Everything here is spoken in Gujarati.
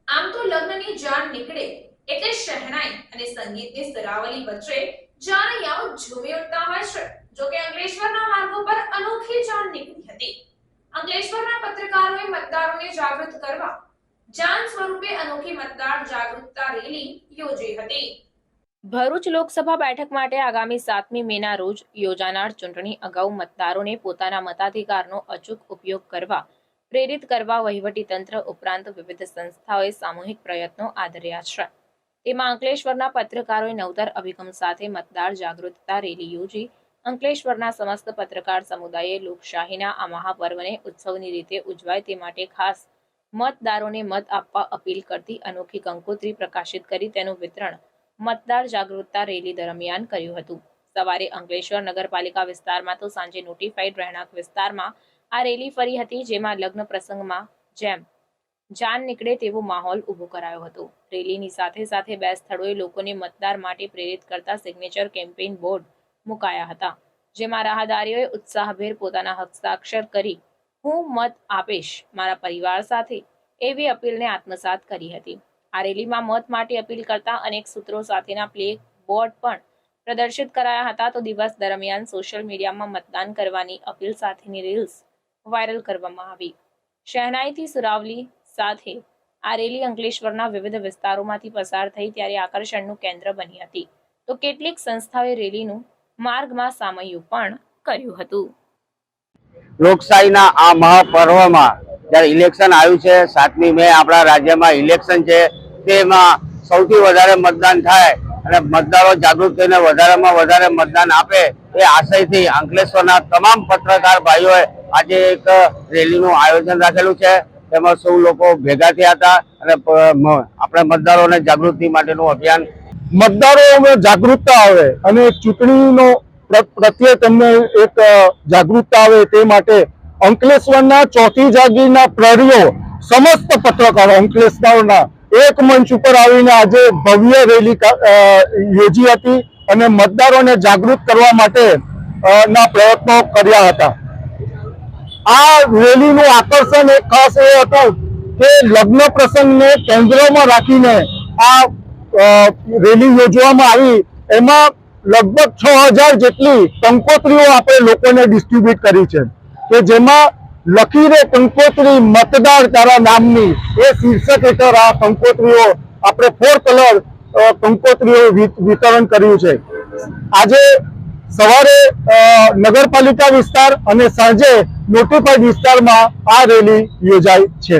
આમ તો લગ્નની જાણ નીકળે એટલે શહેનાઈ અને સંગીતની સરાવલી વચ્ચે જાણૈયાઓ ઝૂમી ઉઠતા હોય છે। જો કે અંકલેશ્વરના માર્ગો પર અનોખી જાણ નીકળી હતી। અંકલેશ્વરના પત્રકારોએ મતદારોને જાગૃત કરવા જાન સ્વરૂપે અનોખી મતદાર જાગૃતતા રેલી યોજી હતી। ભરૂચ લોકસભા બેઠક માટે આગામી 7મી મેના રોજ યોજાનાર ચૂંટણી અગાઉ મતદારોને પોતાના મતાધિકારનો અચૂક ઉપયોગ કરવા પ્રેરિત કરવા વહીવટીતંત્ર ઉપરાંત વિવિધ સંસ્થાઓએ સામૂહિક પ્રયત્નો આદર્યા છે। તેમાં અંકલેશ્વરના પત્રકારોએ નવતર અભિગમ સાથે મતદાર જાગૃતતા રેલી યોજી અંકલેશ્વરના સમસ્ત પત્રકાર સમુદાયે લોકશાહીના આ મહાપર્વને ઉત્સવની રીતે ઉજવાય તે માટે ખાસ મતદારોને મત આપવા અપીલ કરતી અનોખી કંકોત્રી પ્રકાશિત કરી તેનું વિતરણ મતદાર જાગૃતતા રેલી દરમિયાન કર્યું હતું। સવારે અંકલેશ્વર નગરપાલિકા વિસ્તારમાં તો સાંજે નોટિફાઈડ રહેણાંક વિસ્તારમાં આ રેલી ફરી હતી, જેમાં લગ્ન પ્રસંગમાં જેમ જાન નીકળે તેવો માહોલ ઊભો કરાયો હતો। રેલીની સાથે સાથે 2 સ્થળોએ લોકોને મતદાર માટે પ્રેરિત કરતા સિગ્નેચર કેમ્પેઇન બોર્ડ મુકાયા હતા, જેમાં રાહદારીઓએ ઉત્સાહભેર પોતાના હસ્તાક્ષર કરી હું મત આપીશ મારા પરિવાર સાથે એવી અપીલને આત્મસાત કરી હતી। આ રેલીમાં મત માટે અપીલ કરતા અનેક સૂત્રો સાથેના પ્લે બોર્ડ પણ પ્રદર્શિત કરાયા હતા। તો દિવસ દરમિયાન સોશિયલ મીડિયામાં મતદાન કરવાની અપીલ સાથેની રીલ્સ વાયરલ કરવામાં આવી। શહેનાઈથી સુરાવલી સાથે આ રેલી અંકલેશ્વરના વિવિધ વિસ્તારોમાંથી પસાર થઈ ત્યારે આકર્ષણનું કેન્દ્ર બની હતી। તો કેટલીક સંસ્થાઓએ રેલીનું માર્ગમાં સામયું પણ કર્યું હતું। લોકશાહીના આ મહાપર્વમાં જ્યારે ઇલેક્શન આવ્યું છે, 7મી મે આપણા રાજ્યમાં ઇલેક્શન છે, તેમાં સૌથી વધારે મતદાન થાય અને મતદારો જાગૃત થઈને વધારેમાં વધારે મતદાન આપે એ આશયથી અંકલેશ્વરના તમામ પત્રકાર ભાઈઓએ આજે એક રેલીનું આયોજન રાખેલું છે। તેમાં સૌ લોકો ભેગા થયા હતા અને આપણે મતદારોને જાગૃતિ માટેનું અભિયાન મતદારોમાં જાગૃતતા આવે અને ચૂંટણીનો પ્રત્યે તેમને એક જાગૃતતા આવે તે માટે અંકલેશ્વરના ચોથી જાગીરના પ્રહરીઓ સમસ્ત પત્રકારો અંકલેશ્વરના એક મંચ ઉપર આવીને આજે ભવ્ય રેલી યોજી હતી અને મતદારોને જાગૃત કરવા માટે ના પ્રયત્નો કર્યા હતા। આ રેલીનું આકર્ષણ એક ખાસ એ હતું કે લગ્ન પ્રસંગને કેન્દ્રમાં રાખીને આ રેલી યોજવામાં આવી। એમાં લગભગ 6000 જેટલી કંકોત્રીઓ આપણે લોકોને ડિસ્ટ્રીબ્યુટ કરી છે કે જેમાં લખી રે કંકોત્રી મતદાર તારા નામની એ શીર્ષક હેઠળ આ કંકોત્રીઓ આપણે 4 કલર કંકોત્રીઓ વિતરણ કર્યું છે। આજે સવારે નગરપાલિકા વિસ્તાર અને સાંજે નોટિફાઈડ વિસ્તારમાં આ રેલી યોજાઈ છે।